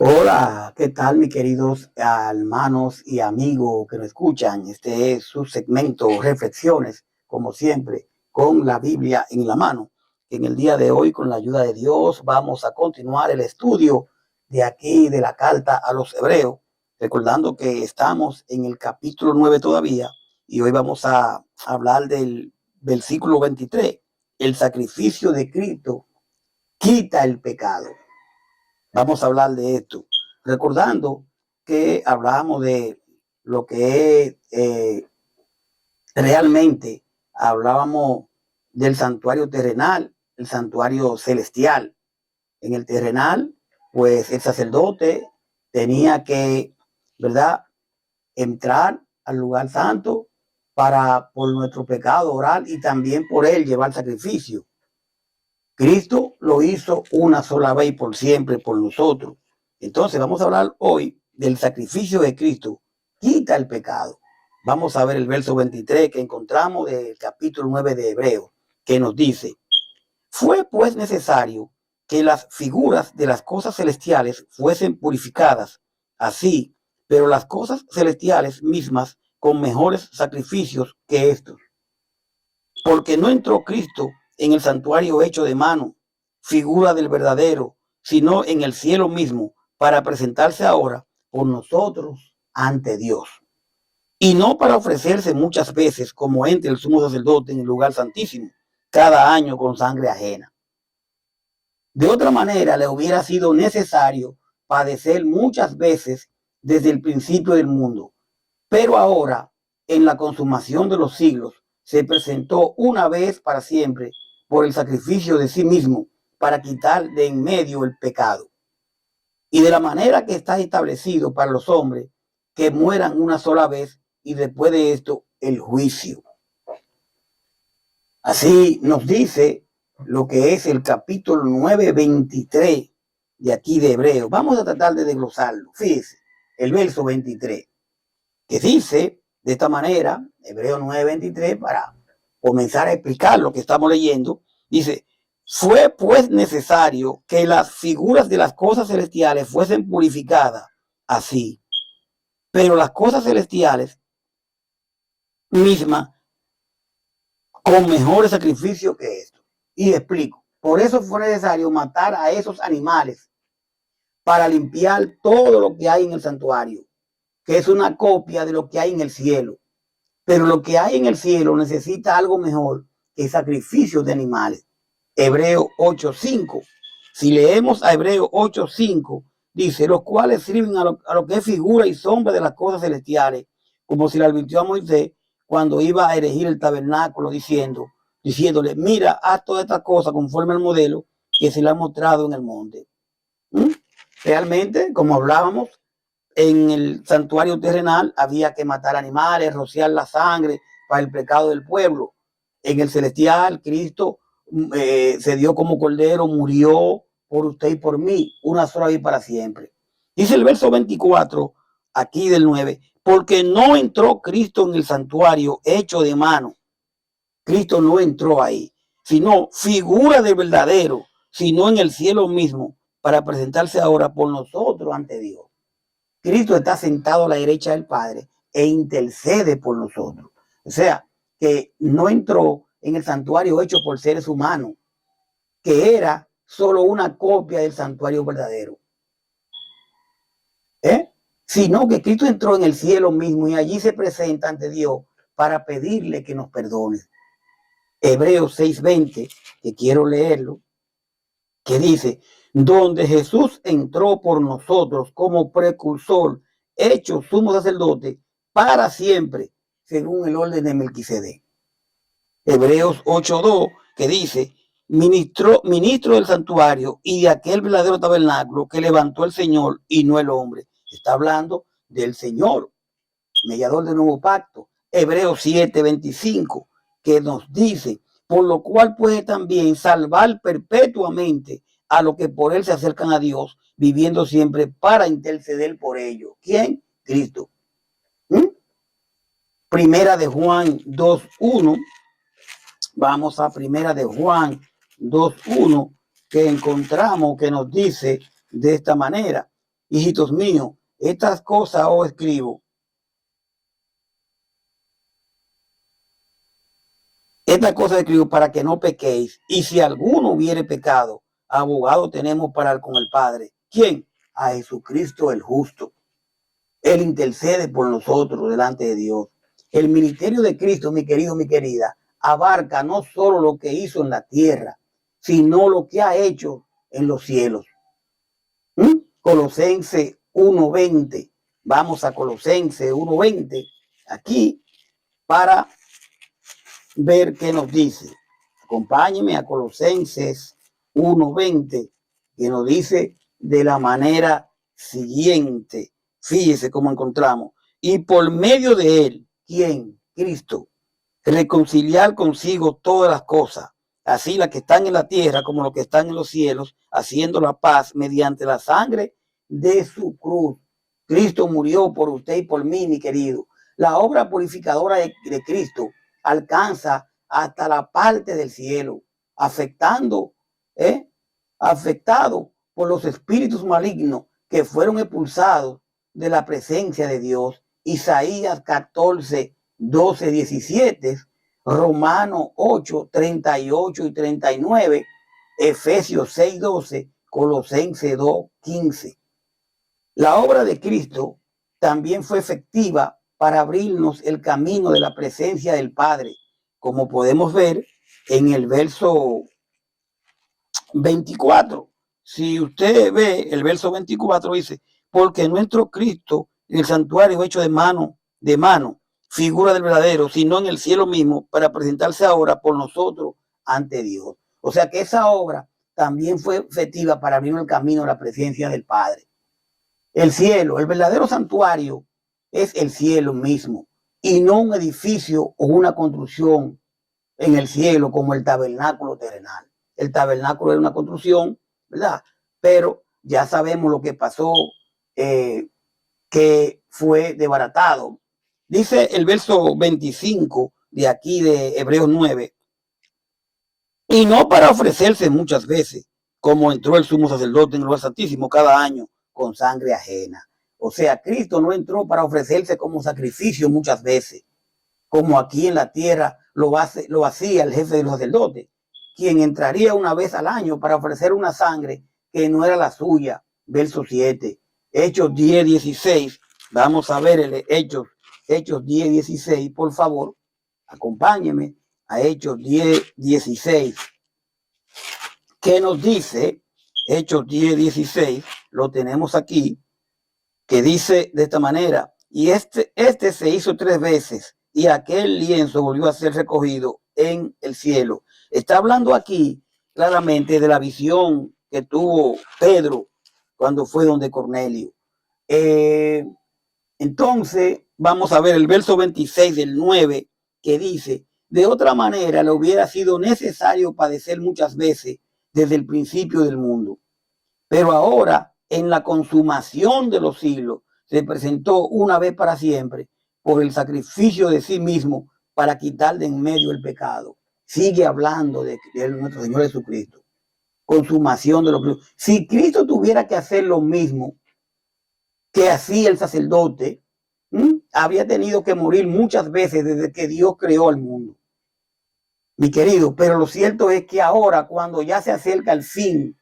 Hola, ¿qué tal, mis queridos hermanos y amigos que nos escuchan? Este es su segmento Reflexiones, como siempre, con la Biblia en la mano. En el día de hoy, con la ayuda de Dios, vamos a continuar el estudio de aquí de la carta a los Hebreos, recordando que estamos en el capítulo 9 todavía, y hoy vamos a hablar del versículo 23. El sacrificio de Cristo quita el pecado. Vamos a hablar de esto, recordando que hablamos de lo que es realmente, hablábamos del santuario terrenal, el santuario celestial. En el terrenal, pues el sacerdote tenía que, ¿verdad?, entrar al lugar santo para por nuestro pecado orar y también por él llevar sacrificio. Cristo lo hizo una sola vez y por siempre por nosotros. Entonces vamos a hablar hoy del sacrificio de Cristo. Quita el pecado. Vamos a ver el verso 23 que encontramos del capítulo 9 de Hebreos, que nos dice: fue pues necesario que las figuras de las cosas celestiales fuesen purificadas, así, pero las cosas celestiales mismas con mejores sacrificios que estos. Porque no entró Cristo en el santuario hecho de mano, figura del verdadero, sino en el cielo mismo, para presentarse ahora por nosotros ante Dios. Y no para ofrecerse muchas veces como entra el sumo sacerdote en el lugar santísimo, cada año con sangre ajena. De otra manera, le hubiera sido necesario padecer muchas veces desde el principio del mundo. Pero ahora, en la consumación de los siglos, se presentó una vez para siempre por el sacrificio de sí mismo para quitar de en medio el pecado. Y de la manera que está establecido para los hombres que mueran una sola vez y después de esto el juicio. Así nos dice lo que es el capítulo 9:23 de aquí de Hebreo. Vamos a tratar de desglosarlo. Fíjese, el verso 23, que dice de esta manera, Hebreo 9:23, para comenzar a explicar lo que estamos leyendo, dice: fue pues necesario que las figuras de las cosas celestiales fuesen purificadas así, pero las cosas celestiales mismas con mejores sacrificios que esto. Y explico, por eso fue necesario matar a esos animales para limpiar todo lo que hay en el santuario, que es una copia de lo que hay en el cielo. Pero lo que hay en el cielo necesita algo mejor que sacrificios de animales. Hebreo 8:5. Si leemos a Hebreo 8:5, dice: los cuales sirven a lo que es figura y sombra de las cosas celestiales, como se le advirtió a Moisés cuando iba a erigir el tabernáculo, diciéndole: mira, haz toda esta cosa conforme al modelo que se le ha mostrado en el monte. Realmente, como hablábamos, en el santuario terrenal había que matar animales, rociar la sangre para el pecado del pueblo. En el celestial, Cristo se dio como cordero, murió por usted y por mí, una sola vez para siempre. Dice el verso 24, aquí del 9, porque no entró Cristo en el santuario hecho de mano. Cristo no entró ahí, sino figura del verdadero, sino en el cielo mismo, para presentarse ahora por nosotros ante Dios. Cristo está sentado a la derecha del Padre e intercede por nosotros. O sea, que no entró en el santuario hecho por seres humanos, que era solo una copia del santuario verdadero. Sino que Cristo entró en el cielo mismo y allí se presenta ante Dios para pedirle que nos perdone. Hebreos 6:20, que quiero leerlo, que dice: donde Jesús entró por nosotros como precursor, hecho sumo sacerdote para siempre, según el orden de Melquisedec. Hebreos 8:2, que dice: ministro del santuario y de aquel verdadero tabernáculo que levantó el Señor y no el hombre. Está hablando del Señor, mediador del nuevo pacto. Hebreos 7:25, que nos dice: por lo cual puede también salvar perpetuamente a los que por él se acercan a Dios, viviendo siempre para interceder por ellos. ¿Quién? Cristo. Primera de Juan 2:1. Vamos a Primera de Juan 2:1, que encontramos que nos dice de esta manera. hijitos míos, estas cosas os escribo. Estas cosas escribo para que no pequéis. Y si alguno hubiere pecado, abogado tenemos para con el Padre. ¿Quién? A Jesucristo el justo. Él intercede por nosotros delante de Dios. El ministerio de Cristo, mi querido, mi querida, abarca no solo lo que hizo en la tierra, sino lo que ha hecho en los cielos. Colosenses 1:20. Vamos a Colosenses 1:20 aquí para ver qué nos dice. Acompáñeme a Colosenses 1:20, que nos dice de la manera siguiente. Fíjese cómo encontramos. Y por medio de él, ¿quién? Cristo. Reconciliar consigo todas las cosas, así las que están en la tierra como las que están en los cielos, haciendo la paz mediante la sangre de su cruz. Cristo murió por usted y por mí, mi querido. La obra purificadora de Cristo alcanza hasta la parte del cielo, afectado por los espíritus malignos que fueron expulsados de la presencia de Dios. Isaías 14, 12, 17, Romanos 8, 38 y 39, Efesios 6, 12, Colosenses 2, 15. La obra de Cristo también fue efectiva para abrirnos el camino de la presencia del Padre, como podemos ver en el verso 24. Si usted ve el verso 24, dice, porque nuestro Cristo en el santuario hecho de mano, figura del verdadero, sino en el cielo mismo, para presentarse ahora por nosotros ante Dios. O sea que esa obra también fue efectiva para abrir el camino a la presencia del Padre. El cielo, el verdadero santuario, es el cielo mismo y no un edificio o una construcción en el cielo como el tabernáculo terrenal. El tabernáculo era una construcción, ¿verdad? Pero ya sabemos lo que pasó, que fue desbaratado. Dice el verso 25 de aquí de Hebreos 9, y no para ofrecerse muchas veces, como entró el sumo sacerdote en el lugar santísimo cada año con sangre ajena. O sea, Cristo no entró para ofrecerse como sacrificio muchas veces, como aquí en la tierra lo hacía el jefe de los sacerdotes, quien entraría una vez al año para ofrecer una sangre que no era la suya. Verso 7. Hechos 10, 16. Vamos a ver el Hechos 10, 16, por favor. Acompáñeme a Hechos 10, 16. ¿Qué nos dice? Hechos 10, 16. Lo tenemos aquí, que dice de esta manera, y este se hizo 3 veces, y aquel lienzo volvió a ser recogido en el cielo. Está hablando aquí claramente de la visión que tuvo Pedro cuando fue donde Cornelio. Entonces, vamos a ver el verso 26 del 9, que dice, de otra manera le hubiera sido necesario padecer muchas veces desde el principio del mundo. Pero ahora, en la consumación de los siglos, se presentó una vez para siempre por el sacrificio de sí mismo para quitar de en medio el pecado. Sigue hablando de nuestro Señor Jesucristo. Consumación de los siglos. Si Cristo tuviera que hacer lo mismo que hacía el sacerdote, había tenido que morir muchas veces desde que Dios creó el mundo. Mi querido, pero lo cierto es que ahora, cuando ya se acerca el fin,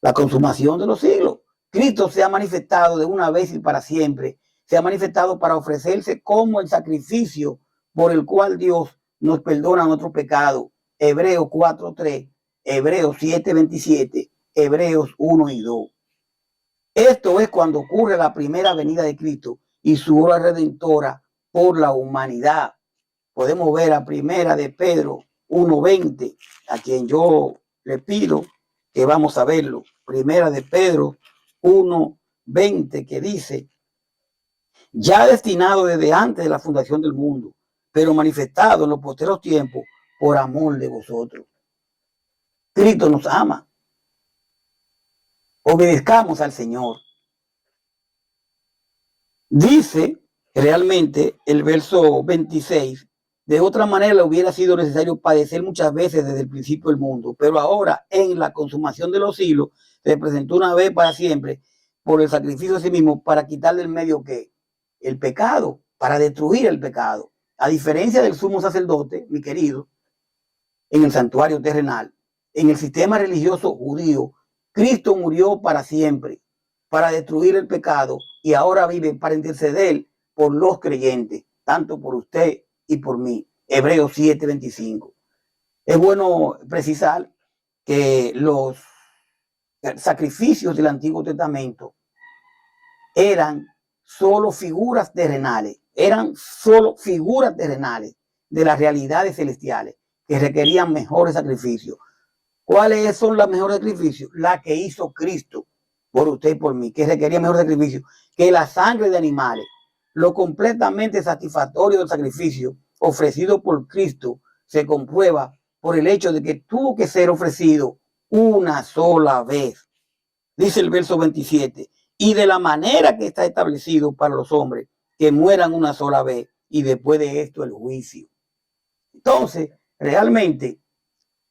la consumación de los siglos, Cristo se ha manifestado de una vez y para siempre. Se ha manifestado para ofrecerse como el sacrificio por el cual Dios nos perdona nuestro pecado. Hebreos 4:3, Hebreos 7:27, Hebreos 1 y 2. Esto es cuando ocurre la primera venida de Cristo y su obra redentora por la humanidad. Podemos ver a primera de Pedro 1:20, a quien yo le pido que vamos a verlo. Primera de Pedro 1:20, que dice, ya destinado desde antes de la fundación del mundo, pero manifestado en los posteros tiempos por amor de vosotros. Cristo nos ama. Obedezcamos al Señor. Dice realmente el verso 26, de otra manera le hubiera sido necesario padecer muchas veces desde el principio del mundo, pero ahora en la consumación de los siglos se presentó una vez para siempre por el sacrificio de sí mismo para quitar del medio que el pecado, para destruir el pecado. A diferencia del sumo sacerdote, mi querido, en el santuario terrenal, en el sistema religioso judío, Cristo murió para siempre, para destruir el pecado y ahora vive para interceder por los creyentes, tanto por usted y por mí. Hebreos 7:25. Es bueno precisar que los sacrificios del Antiguo Testamento eran solo figuras terrenales, de las realidades celestiales que requerían mejores sacrificios. ¿Cuáles son los mejores sacrificios? La que hizo Cristo por usted y por mí, que requería mejor sacrificio que la sangre de animales. Lo completamente satisfactorio del sacrificio ofrecido por Cristo se comprueba por el hecho de que tuvo que ser ofrecido una sola vez. Dice el verso 27, y de la manera que está establecido para los hombres, que mueran una sola vez y después de esto el juicio. Entonces, realmente,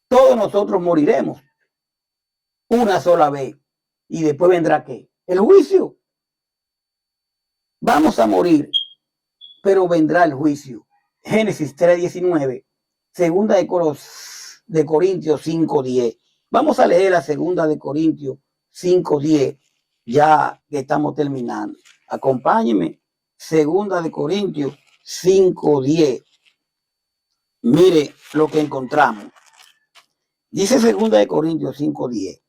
todos nosotros moriremos una sola vez y después vendrá ¿qué? El juicio. Vamos a morir, pero vendrá el juicio. Génesis 3:19, segunda de Corintios 5:10. Vamos a leer la segunda de Corintios 5:10, ya que estamos terminando. Acompáñenme, segunda de Corintios 5:10. Mire lo que encontramos. Dice segunda de Corintios 5:10,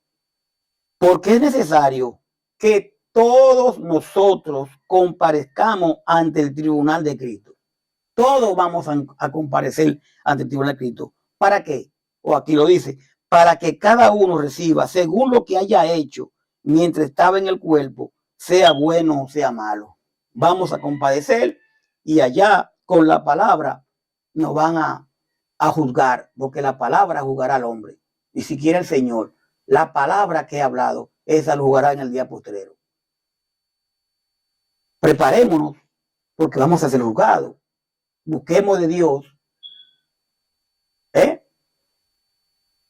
porque es necesario que todos nosotros comparezcamos ante el tribunal de Cristo. Todos vamos a comparecer ante el tribunal de Cristo. ¿Para qué? O aquí lo dice, para que cada uno reciba según lo que haya hecho mientras estaba en el cuerpo, sea bueno o sea malo. Vamos a compadecer y allá con la palabra nos van a juzgar, porque la palabra juzgará al hombre, ni siquiera el Señor. La palabra que he hablado, esa lo juzgará en el día postrero. Preparémonos, porque vamos a ser juzgados. Busquemos de Dios,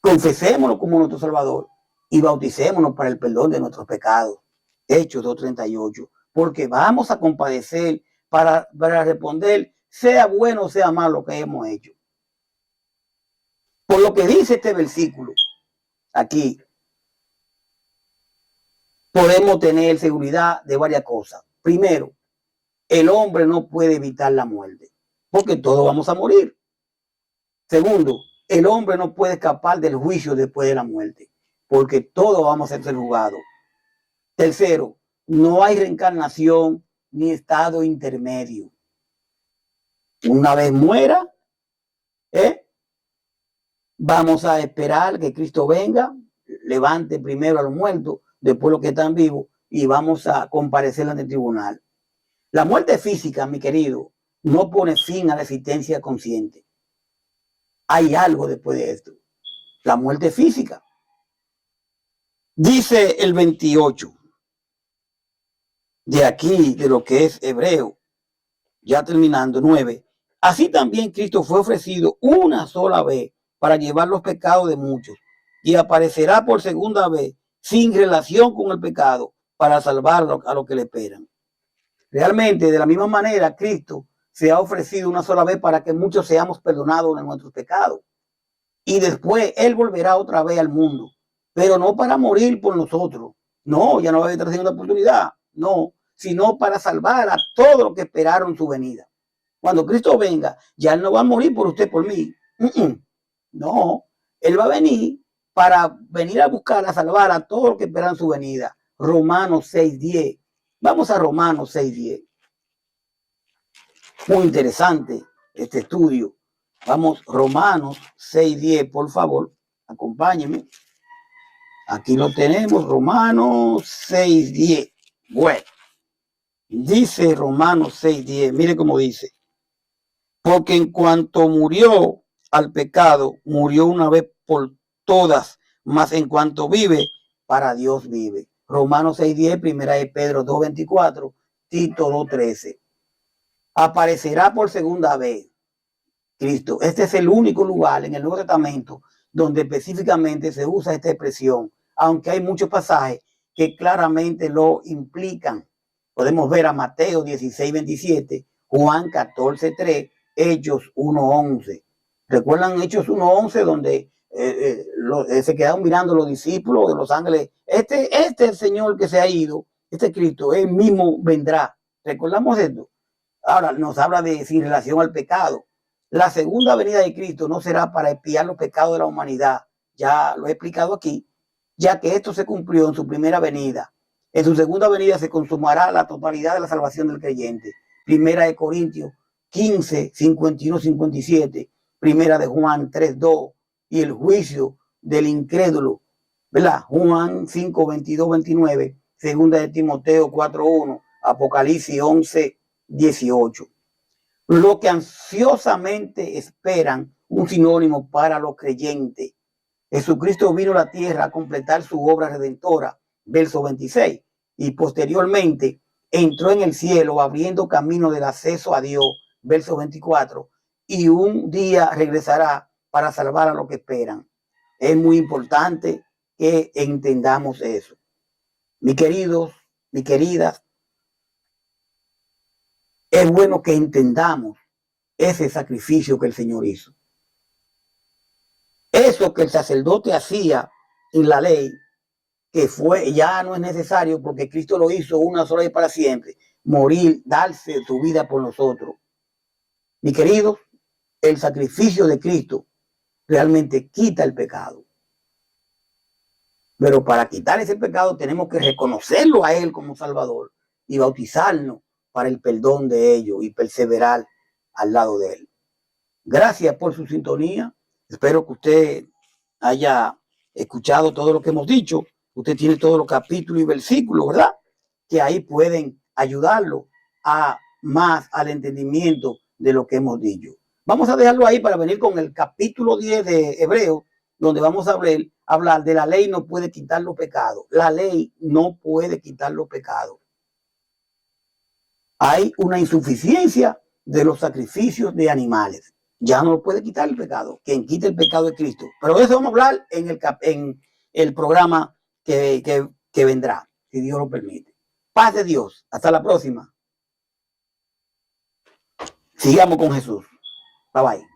confesémonos como nuestro Salvador y bauticémonos para el perdón de nuestros pecados. Hechos 2:38, porque vamos a compadecer para responder, sea bueno o sea malo lo que hemos hecho. Por lo que dice este versículo, aquí podemos tener seguridad de varias cosas. Primero, el hombre no puede evitar la muerte, porque todos vamos a morir. Segundo, el hombre no puede escapar del juicio después de la muerte, porque todos vamos a ser juzgados. Tercero, no hay reencarnación ni estado intermedio. Una vez muera, vamos a esperar que Cristo venga, levante primero a los muertos, después los que están vivos, y vamos a comparecer ante el tribunal. La muerte física, mi querido, no pone fin a la existencia consciente. Hay algo después de esto. La muerte física. Dice el 28. De aquí, de lo que es Hebreo, ya terminando, 9. Así también Cristo fue ofrecido una sola vez para llevar los pecados de muchos y aparecerá por segunda vez sin relación con el pecado para salvar a los que le esperan. Realmente, de la misma manera, Cristo se ha ofrecido una sola vez para que muchos seamos perdonados de nuestros pecados. Y después Él volverá otra vez al mundo, pero no para morir por nosotros. No, ya no va a haber otra segunda oportunidad. No, sino para salvar a todos los que esperaron su venida. Cuando Cristo venga, ya Él no va a morir por usted, por mí. No, Él va a venir para venir a buscar, a salvar a todos los que esperan su venida. Romanos 6:10. Vamos a Romanos 6:10. Muy interesante este estudio. Vamos, Romanos 6:10, por favor, acompáñenme. Aquí lo tenemos, Romanos 6:10. Bueno, dice Romanos 6:10, mire cómo dice. Porque en cuanto murió al pecado, murió una vez por todas, mas en cuanto vive, para Dios vive. Romanos 6:10, primera de Pedro 2:24, Tito 2:13. Aparecerá por segunda vez Cristo. Este es el único lugar en el Nuevo Testamento donde específicamente se usa esta expresión, aunque hay muchos pasajes que claramente lo implican. Podemos ver a Mateo 16:27, Juan 14:3, Hechos 1:11. ¿Recuerdan Hechos 1:11 donde se quedaron mirando los discípulos de los ángeles? Este es el Señor que se ha ido, este Cristo, él mismo vendrá. ¿Recordamos esto? Ahora nos habla de sin relación al pecado. La segunda venida de Cristo no será para expiar los pecados de la humanidad. Ya lo he explicado aquí, ya que esto se cumplió en su primera venida. En su segunda venida se consumará la totalidad de la salvación del creyente. Primera de Corintios 15, 51, 57. Primera de Juan 3:2 y el juicio del incrédulo, ¿verdad? Juan 5, 22, 29. Segunda de Timoteo 4:1. Apocalipsis 11, 18. Lo que ansiosamente esperan, un sinónimo para los creyentes. Jesucristo vino a la tierra a completar su obra redentora, verso 26, y posteriormente entró en el cielo abriendo camino del acceso a Dios, verso 24, y un día regresará para salvar a los que esperan. Es muy importante que entendamos eso. Mis queridos, mis queridas, es bueno que entendamos ese sacrificio que el Señor hizo. Eso que el sacerdote hacía en la ley, que fue, ya no es necesario porque Cristo lo hizo una sola vez para siempre, morir, darse su vida por nosotros. Mi querido, el sacrificio de Cristo realmente quita el pecado. Pero para quitar ese pecado tenemos que reconocerlo a Él como Salvador y bautizarnos para el perdón de ellos y perseverar al lado de Él. Gracias por su sintonía. Espero que usted haya escuchado todo lo que hemos dicho. Usted tiene todos los capítulos y versículos, ¿verdad? Que ahí pueden ayudarlo a más al entendimiento de lo que hemos dicho. Vamos a dejarlo ahí para venir con el capítulo 10 de Hebreos, donde vamos a hablar de la ley no puede quitar los pecados. La ley no puede quitar los pecados. Hay una insuficiencia de los sacrificios de animales. Ya no puede quitar el pecado. Quien quita el pecado es Cristo. Pero de eso vamos a hablar en el programa que vendrá, si Dios lo permite. Paz de Dios. Hasta la próxima. Sigamos con Jesús. Bye bye.